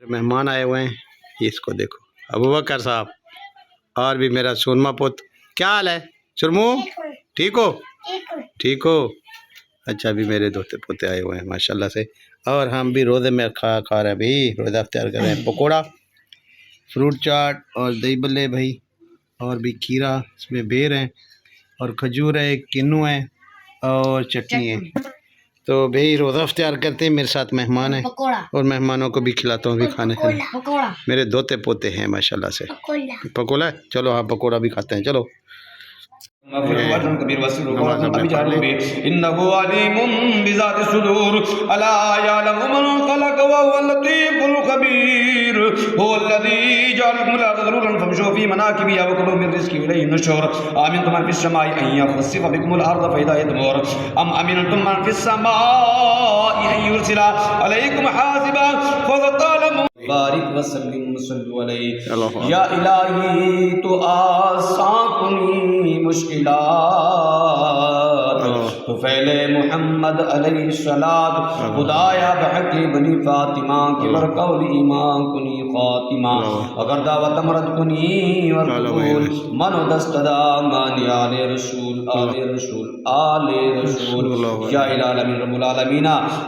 मेहमान आए हुए हैं, इसको देखो, अबू बकर साहब और भी मेरा सुरमा पुत। क्या हाल है सुरमू? ठीक हो? ठीक हो? अच्छा, अभी मेरे दोते पोते आए हुए हैं माशाल्लाह से, और हम भी रोज़े में खा रहे हैं भाई, रोज़ा अफ्तार कर रहे हैं। पकोड़ा, फ्रूट चाट और दही बल्ले भाई, और भी खीरा, इसमें बेर है और खजूर है, किन्नू है और चटनी है। तो भाई रोज़ा अफ्तार करते हैं, मेरे साथ मेहमान हैं और मेहमानों को भी खिलाता हूँ भी खाने के लिए। मेरे दोते पोते हैं माशाल्लाह से। पकोड़ा, चलो हाँ पकोड़ा भी खाते हैं, चलो। बारिक वसल्लिम अलैहि या इलाही तो आसान कुनी मुश्किलात तो फैले मोहम्मद अलैहिस्सलात खुदाया बहके बनी फातिमा के बरकौल ईमान कुनी फातिमा अगर दावत मरद कुनी और कबूल मनो दस्तदा मान आले रसूल आले रसूल आले रसूल या इलाही रब्बुल आलमीन।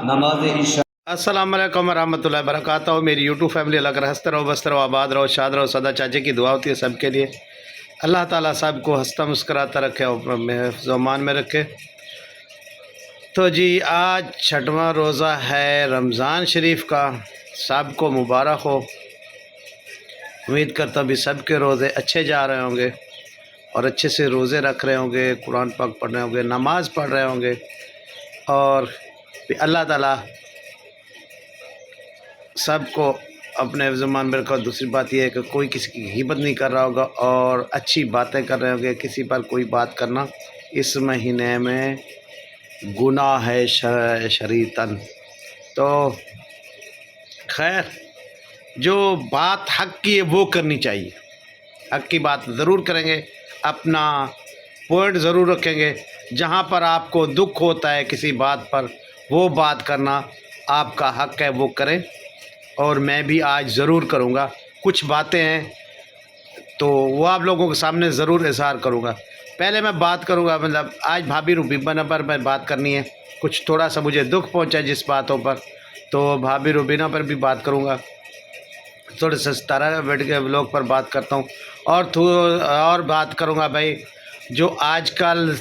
नमाज इशा। अस्सलाम वालेकुम रहमतुल्लाहि व बरकातहू। मेरी यूट्यूब फैमिली अल्लाह का हंसते रहो, बसते रहो, आबाद रहो, शाद रहो। सदा चाचे की दुआ होती है सबके लिए। अल्लाह ताला सबको हंसता मुस्कराता रखे और ज़मान में रखे। तो जी आज 6वां रोज़ा है रमज़ान शरीफ का, सबको मुबारक हो। उम्मीद करता हूँ भी सबके रोज़े अच्छे जा रहे होंगे और अच्छे से रोज़े रख रहे होंगे, कुरान पाक पढ़ रहे होंगे, नमाज़ पढ़ रहे होंगे, और अल्लाह ताला सबको अपने ज़मान में रखो। दूसरी बात यह है कि कोई किसी की ग़ीबत नहीं कर रहा होगा और अच्छी बातें कर रहे होंगे। किसी पर कोई बात करना इस महीने में गुनाह है शरीतन। तो खैर, जो बात हक़ की है वो करनी चाहिए, हक़ की बात ज़रूर करेंगे, अपना पॉइंट ज़रूर रखेंगे। जहाँ पर आपको दुख होता है किसी बात पर, वो बात करना आपका हक़ है, वो करें। और मैं भी आज ज़रूर करूँगा। कुछ बातें हैं तो वो आप लोगों के सामने ज़रूर इज़हार करूँगा। पहले मैं बात करूँगा, मतलब आज भाभी रुबीना पर मैं बात करनी है। कुछ थोड़ा सा मुझे दुख पहुँचा जिस बातों पर, तो भाभी रुबीना पर भी बात करूँगा। थोड़े से तारा बेटी के व्लॉग पर बात करता हूँ, और बात करूँगा भाई जो आजकल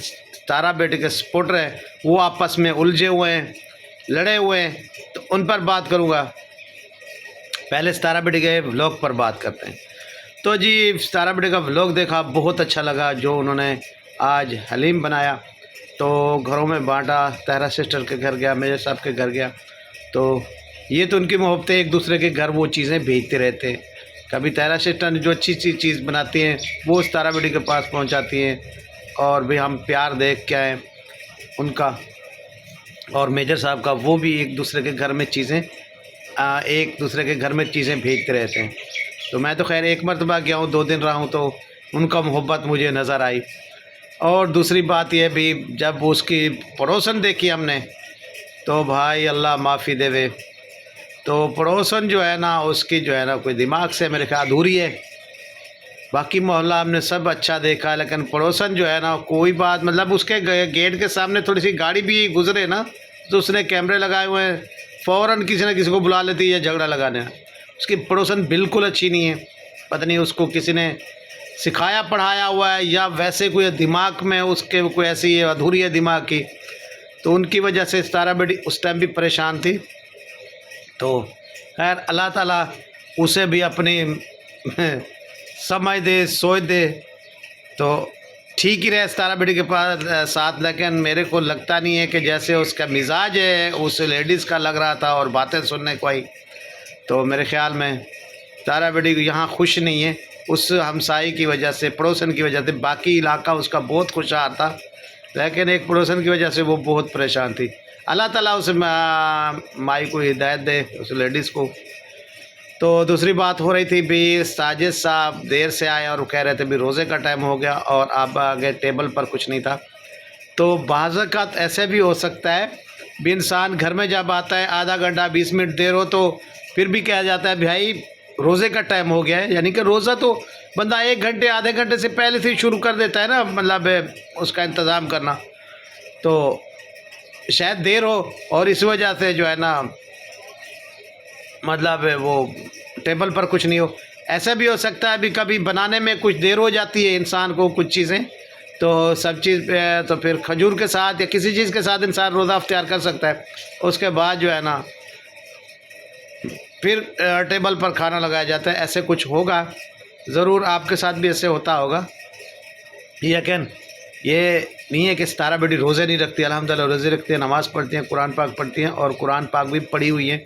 तारा बेटी के सपोर्टर हैं वो आपस में उलझे हुए हैं, लड़े हुए हैं, तो उन पर बात करूँगा। पहले तारा बेटी के व्लॉग पर बात करते हैं। तो जी तारा बेटी का व्लॉग देखा, बहुत अच्छा लगा जो उन्होंने आज हलीम बनाया, तो घरों में बांटा। तारा सिस्टर के घर गया, मेजर साहब के घर गया, तो ये तो उनकी मोहब्बतें, एक दूसरे के घर वो चीज़ें भेजते रहते हैं। कभी तारा सिस्टर ने जो अच्छी चीज़ बनाती हैं वो उस तारा बेटी के पास पहुंचाती हैं, और भी हम प्यार देख के आए उनका और मेजर साहब का। वो भी एक दूसरे के घर में चीज़ें भेजते रहते हैं। तो मैं तो खैर एक मरतबा गया हूँ, 2 दिन रहा हूँ, तो उनका मोहब्बत मुझे नज़र आई। और दूसरी बात यह भी, जब उसकी पड़ोसन देखी हमने, तो भाई अल्लाह माफ़ी देवे, तो पड़ोसन जो है ना, उसकी जो है ना कोई दिमाग से मेरे ख्याल अधूरी है। बाकी मोहल्ला हमने सब अच्छा देखा, लेकिन पड़ोसन जो है ना, कोई बात, मतलब उसके गेट के सामने थोड़ी सी गाड़ी भी गुजरे ना, तो उसने कैमरे लगाए हुए हैं, फ़ौरन किसी न किसी को बुला लेती है झगड़ा लगाने। उसकी पड़ोसन बिल्कुल अच्छी नहीं है, पता नहीं उसको किसी ने सिखाया पढ़ाया हुआ है या वैसे कोई दिमाग में उसके कोई ऐसी अधूरी है दिमाग की। तो उनकी वजह से तारा बेटी उस टाइम भी परेशान थी। तो खैर अल्लाह ताला उसे भी अपनी समझ दे, सोच दे, तो ठीक ही रहे तारा बेटी के पास साथ। लेकिन मेरे को लगता नहीं है कि जैसे उसका मिजाज है उस लेडीज़ का लग रहा था और बातें सुनने को आई, तो मेरे ख़्याल में तारा बेटी यहाँ खुश नहीं है उस हमसाई की वजह से, पड़ोसन की वजह से। बाकी इलाका उसका बहुत खुशहाल था, लेकिन एक पड़ोसन की वजह से वो बहुत परेशान थी। अल्लाह ताला उस माई को हिदायत दे, उस लेडीज़ को। तो दूसरी बात हो रही थी भी, साजिद साहब देर से आए और कह रहे थे भी रोज़े का टाइम हो गया और अब आगे टेबल पर कुछ नहीं था। तो बाज़-औक़ात ऐसे भी हो सकता है भी इंसान घर में जब आता है आधा घंटा 20 मिनट देर हो तो फिर भी कहा जाता है भाई रोज़े का टाइम हो गया है, यानी कि रोज़ा तो बंदा 1 घंटे आधे घंटे से पहले से शुरू कर देता है ना, मतलब उसका इंतज़ाम करना, तो शायद देर हो और इस वजह से जो है ना मतलब वो टेबल पर कुछ नहीं हो। ऐसा भी हो सकता है अभी कभी बनाने में कुछ देर हो जाती है इंसान को कुछ चीज़ें, तो सब चीज़ तो फिर खजूर के साथ या किसी चीज़ के साथ इंसान रोज़ा अख्तियार कर सकता है। उसके बाद जो है ना फिर टेबल पर खाना लगाया जाता है। ऐसे कुछ होगा ज़रूर, आपके साथ भी ऐसे होता होगा। यकीन ये नहीं है कि सितारा बेटी रोज़े नहीं रखती, अल्हम्दुलिल्लाह रोज़े रखती है, नमाज़ पढ़ती हैं, कुरान पाक पढ़ती हैं और कुरान पाक भी पढ़ी हुई है।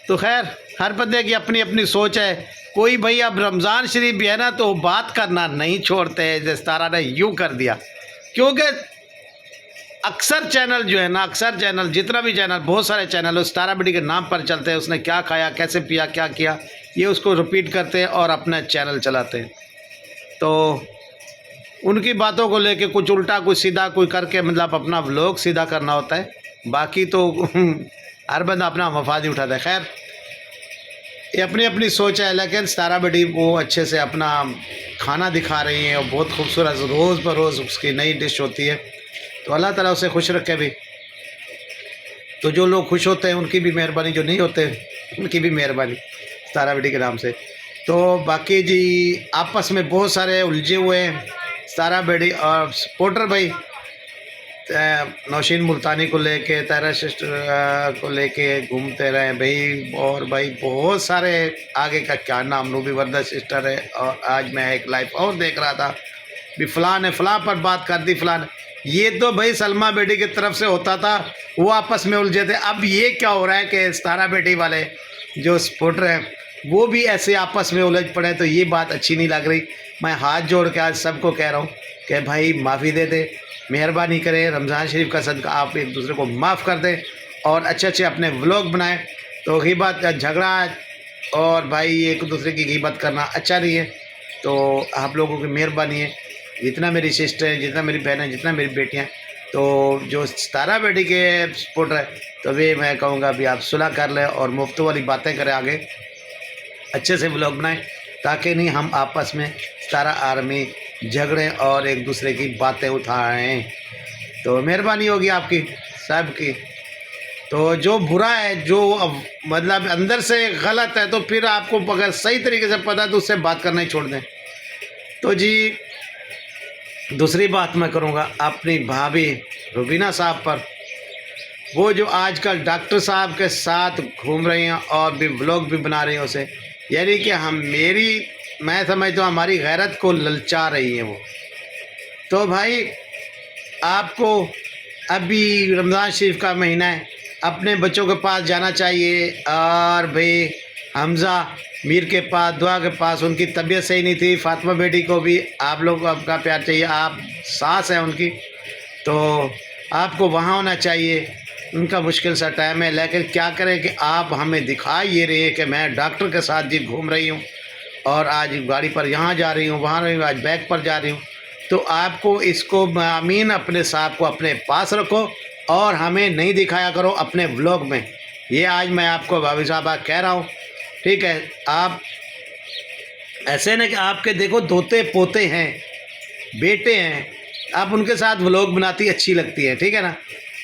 तो खैर हर बंदे की अपनी अपनी सोच है। कोई भाई अब रमज़ान शरीफ भी है ना तो बात करना नहीं छोड़ते हैं, जैसे तारा ने यूँ कर दिया, क्योंकि अक्सर चैनल जो है ना, अक्सर चैनल जितना भी चैनल, बहुत सारे चैनल उस तारा बेटी के नाम पर चलते हैं, उसने क्या खाया, कैसे पिया, क्या किया, ये उसको रिपीट करते हैं और अपना चैनल चलाते हैं। तो उनकी बातों को लेके कुछ उल्टा कुछ सीधा कोई करके मतलब अपना व्लॉग सीधा करना होता है, बाकी तो हर बंदा अपना मफाद ही उठाता है। खैर ये अपनी अपनी सोच है, लेकिन सितारा बेटी वो अच्छे से अपना खाना दिखा रही हैं और बहुत खूबसूरत रोज़ ब रोज़ उसकी नई डिश होती है, तो अल्लाह ताला उसे खुश रखे भी। तो जो लोग खुश होते हैं उनकी भी मेहरबानी, जो नहीं होते उनकी भी मेहरबानी सितारा बेटी के नाम से। तो बाकी जी आपस में बहुत सारे उलझे हुए हैं सितारा बेटी और सपोर्टर भाई, नौशीन मुल्तानी को लेके, तारा सिस्टर को लेके घूमते रहे भाई। और भाई बहुत सारे आगे का क्या नाम, रूबी वर्दा सिस्टर है, और आज मैं एक लाइव और देख रहा था भी फ़लाँ ने फ़लाँ पर बात कर दी, फ़लाँ ये तो भाई सलमा बेटी की तरफ से होता था, वो आपस में उलझे थे। अब ये क्या हो रहा है कि सितारा बेटी वाले जो सपोर्टर हैं वो भी ऐसे आपस में उलझ पड़े, तो ये बात अच्छी नहीं लग रही। मैं हाथ जोड़ के आज सबको कह रहा हूँ कि भाई माफ़ी दे दे, मेहरबानी करें, रमज़ान शरीफ का सदका आप एक दूसरे को माफ़ कर दें और अच्छे अच्छे अपने व्लॉग बनाएं। तो ग़ीबत, झगड़ा और भाई एक दूसरे की ग़ीबत करना अच्छा नहीं है। तो आप लोगों की मेहरबानी है, जितना मेरी सिस्टर है, जितना मेरी बहन है, जितना मेरी बेटियाँ, तो जो सितारा बेटी के सपोर्टर है, तो वे मैं कहूँगा भी आप सुलह कर लें और मुफ्त वाली बातें करें, आगे अच्छे से व्लॉग बनाएं, ताकि नहीं हम आपस में सितारा आर्मी झगड़े और एक दूसरे की बातें उठाएं। तो मेहरबानी होगी आपकी सब की। तो जो बुरा है, जो मतलब अंदर से गलत है, तो फिर आपको अगर सही तरीके से पता है तो उससे बात करना ही छोड़ दें। तो जी दूसरी बात मैं करूँगा अपनी भाभी रुबीना साहब पर, वो जो आजकल डॉक्टर साहब के साथ घूम रही हैं और भी व्लॉग भी बना रही हैं उसे, यानी कि मैं समझता हूँ हमारी गैरत को ललचा रही है वो। तो भाई आपको अभी रमज़ान शरीफ का महीना है, अपने बच्चों के पास जाना चाहिए। और भाई हमज़ा मीर के पास, दुआ के पास, उनकी तबीयत सही नहीं थी, फातिमा बेटी को भी आप लोग को आपका प्यार चाहिए, आप सास हैं उनकी, तो आपको वहाँ होना चाहिए। उनका मुश्किल सा टाइम है, लेकिन क्या करें कि आप हमें दिखा ये रही है कि मैं डॉक्टर के साथ जी घूम रही हूँ और आज गाड़ी पर यहाँ जा रही हूँ, वहाँ रही हूँ, आज बैग पर जा रही हूँ। तो आपको इसको अमीन अपने साहब को अपने पास रखो और हमें नहीं दिखाया करो अपने व्लॉग में। ये आज मैं आपको भाभी साहब कह रहा हूँ, ठीक है। आप ऐसे न कि आपके देखो दोते पोते हैं, बेटे हैं, आप उनके साथ व्लॉग बनाती अच्छी लगती है, ठीक है ना।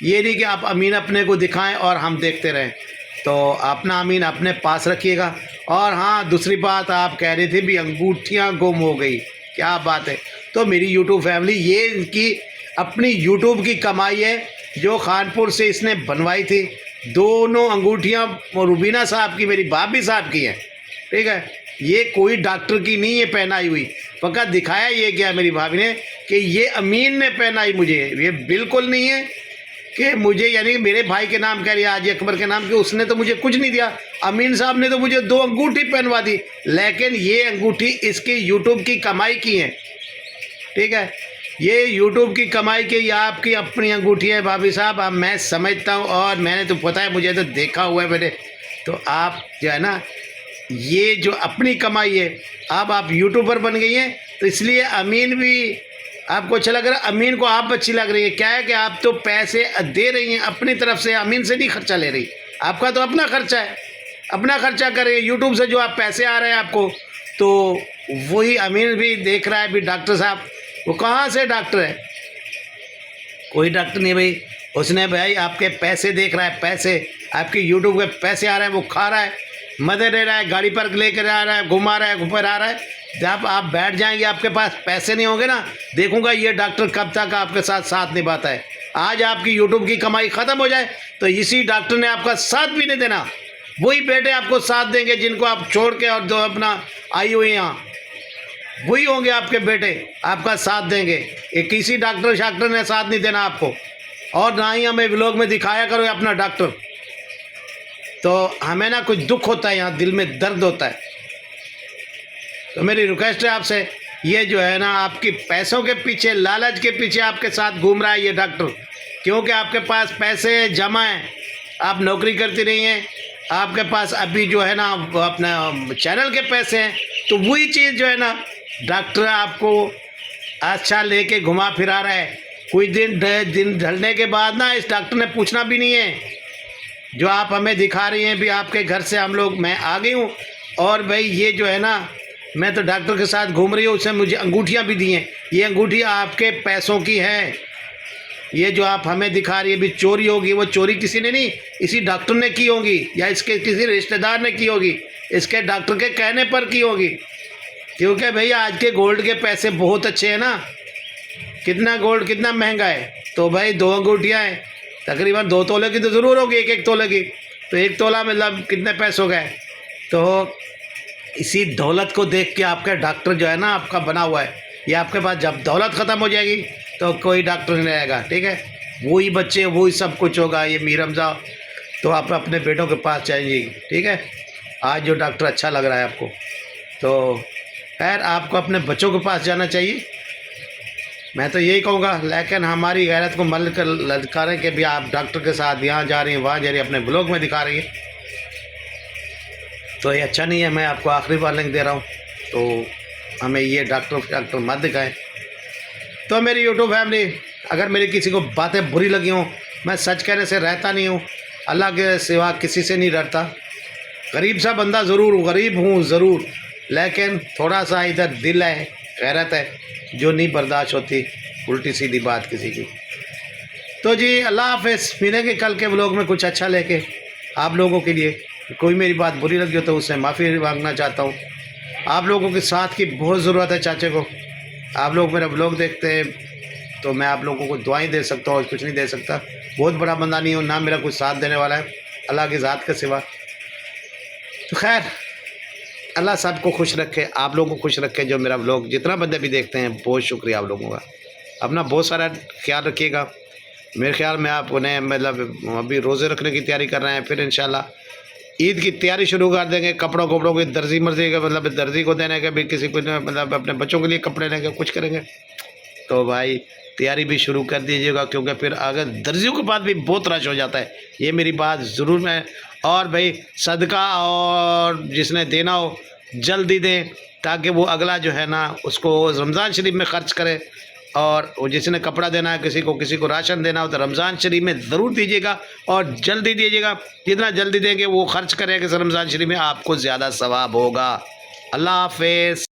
ये नहीं कि आप अमीन अपने को दिखाएं और हम देखते रहें। तो अपना अमीन अपने पास रखिएगा। और हाँ दूसरी बात आप कह रही थी भी अंगूठियाँ गुम हो गई, क्या बात है। तो मेरी यूट्यूब फैमिली, ये इनकी अपनी यूट्यूब की कमाई है जो खानपुर से इसने बनवाई थी। दोनों अंगूठियाँ रुबीना साहब की, मेरी भाभी साहब की हैं, ठीक है। ये कोई डॉक्टर की नहीं है पहनाई हुई, फ़कत दिखाया ये क्या मेरी भाभी ने कि ये अमीन ने पहनाई मुझे। ये बिल्कुल नहीं है कि मुझे, यानी मेरे भाई के नाम कह रही है, आज अकबर के नाम के, उसने तो मुझे कुछ नहीं दिया। अमीन साहब ने तो मुझे 2 अंगूठी पहनवा दी, लेकिन ये अंगूठी इसकी यूट्यूब की कमाई की है, ठीक है। ये यूट्यूब की कमाई की, या आपकी अपनी अंगूठी है भाभी साहब। अब मैं समझता हूँ और मैंने तो पता है, मुझे तो देखा हुआ है मैंने। तो आप जो है ना, ये जो अपनी कमाई है, अब आप यूट्यूबर बन गई हैं, तो इसलिए अमीन भी आपको अच्छा लग रहा है, अमीन को आप अच्छी लग रही है। क्या है कि आप तो पैसे दे रही हैं अपनी तरफ से, अमीन से नहीं खर्चा ले रही, आपका तो अपना खर्चा है, अपना खर्चा करें। यूट्यूब से जो आप पैसे आ रहे हैं आपको, तो वही अमीर भी देख रहा है भी डॉक्टर साहब, वो कहाँ से डॉक्टर है? कोई डॉक्टर नहीं भाई। उसने भाई आपके पैसे देख रहा है, पैसे आपके यूट्यूब के पैसे आ रहे हैं, वो खा रहा है, मदद दे रहा है, गाड़ी पर लेकर आ रहा है, घुमा रहा है, घुमा रहा है। जब आप बैठ जाएंगे, आपके पास पैसे नहीं होंगे ना, देखूंगा ये डॉक्टर कब तक आपके साथ साथ निभाता है। आज आपकी यूट्यूब की कमाई ख़त्म हो जाए तो इसी डॉक्टर ने आपका साथ भी नहीं देना। वही बेटे आपको साथ देंगे जिनको आप छोड़ के और जो अपना आई हुई यहाँ, वही होंगे आपके बेटे, आपका साथ देंगे। ये किसी डॉक्टर शाक्टर ने साथ नहीं देना आपको। और ना ही हमें व्लॉग में दिखाया करो अपना डॉक्टर। तो हमें ना कुछ दुख होता है, यहाँ दिल में दर्द होता है। तो मेरी रिक्वेस्ट है आपसे, ये जो है ना आपकी पैसों के पीछे, लालच के पीछे आपके साथ घूम रहा है ये डॉक्टर, क्योंकि आपके पास पैसे जमा हैं, आप नौकरी करती रही हैं, आपके पास अभी जो है ना अपना चैनल के पैसे हैं, तो वही चीज़ जो है ना डॉक्टर आपको अच्छा लेके घुमा फिरा रहा है। कुछ दिन ढलने के बाद ना इस डॉक्टर ने पूछना भी नहीं है। जो आप हमें दिखा रही हैं भी आपके घर से हम लोग, मैं आ गई हूँ और भाई ये जो है ना मैं तो डॉक्टर के साथ घूम रही हूँ, उसने मुझे अंगूठियाँ भी दी हैं। ये अंगूठियाँ आपके पैसों की हैं। ये जो आप हमें दिखा रही है भी चोरी होगी, वो चोरी किसी ने नहीं, इसी डॉक्टर ने की होगी या इसके किसी रिश्तेदार ने की होगी, इसके डॉक्टर के कहने पर की होगी। क्योंकि भैया आज के गोल्ड के पैसे बहुत अच्छे हैं ना। कितना गोल्ड कितना महंगा है, तो भाई 2 अंगूठियाँ हैं, तकरीबन 2 तोले की तो ज़रूर होगी, 1-1 तोले की, तो 1 तोला मतलब कितने पैसों का है। तो इसी दौलत को देख के आपका डॉक्टर जो है ना आपका बना हुआ है। ये आपके पास जब दौलत ख़त्म हो जाएगी तो कोई डॉक्टर नहीं रहेगा, ठीक है। वही बच्चे, वही सब कुछ होगा। ये मीर हमजा, तो आप अपने बेटों के पास जाएंगी, ठीक है। आज जो डॉक्टर अच्छा लग रहा है आपको, तो खैर आपको अपने बच्चों के पास जाना चाहिए, मैं तो यही कहूँगा। लेकिन हमारी गैरत को मल कर ललकारें कि भी आप डॉक्टर के साथ यहाँ जा रही हैं, वहाँ जा रही हैं, अपने ब्लॉग में दिखा रही हैं, तो ये अच्छा नहीं है। मैं आपको आखिरी वार्निंग दे रहा हूँ, तो हमें ये डॉक्टर मत दिखाएं। तो मेरी यूट्यूब फैमिली, अगर मेरी किसी को बातें बुरी लगी हों, मैं सच कहने से रहता नहीं हूँ, अल्लाह के सिवा किसी से नहीं डरता। गरीब सा बंदा ज़रूर, गरीब हूँ ज़रूर, लेकिन थोड़ा सा इधर दिल है, गैरत है, जो नहीं बर्दाश्त होती उल्टी सीधी बात किसी की। तो जी अल्लाह हाफ़िज़, मिलेंगे कल के व्लॉग में कुछ अच्छा लेके आप लोगों के लिए। कोई मेरी बात बुरी लगी हो तो उससे माफ़ी मांगना चाहता हूँ। आप लोगों के साथ की बहुत ज़रूरत है चाचे को। आप लोग मेरा व्लॉग देखते हैं तो मैं आप लोगों को दुआएं दे सकता हूँ और कुछ नहीं दे सकता। बहुत बड़ा बंदा नहीं हूँ, ना मेरा कुछ साथ देने वाला है अल्लाह की ज़ात के सिवा। तो खैर अल्लाह सबको खुश रखे, आप लोगों को खुश रखे। जो मेरा व्लॉग जितना बंदे भी देखते हैं, बहुत शुक्रिया आप लोगों का। अपना बहुत सारा ख्याल रखिएगा। मेरे ख्याल में आप उन्हें मतलब अभी रोज़े रखने की तैयारी कर रहे हैं, फिर इंशाल्लाह ईद की तैयारी शुरू कर देंगे। कपड़ों की दर्जी मर्जी का मतलब दर्जी को देने के भी, किसी को मतलब अपने बच्चों के लिए कपड़े लेंगे, कुछ करेंगे। तो भाई तैयारी भी शुरू कर दीजिएगा, क्योंकि फिर अगर दर्जियों के पास भी बहुत रश हो जाता है। ये मेरी बात ज़रूर मैं। और भाई सदका और जिसने देना हो जल्दी दें, ताकि वो अगला जो है ना उसको रमज़ान शरीफ में ख़र्च करे। और वो जिसने कपड़ा देना है किसी को राशन देना हो तो रमज़ान शरीफ में ज़रूर दीजिएगा और जल्दी दीजिएगा। जितना जल्दी देंगे वो खर्च करेंगे रमज़ान शरीफ में, आपको ज़्यादा सवाब होगा। अल्लाह हाफ़िज़।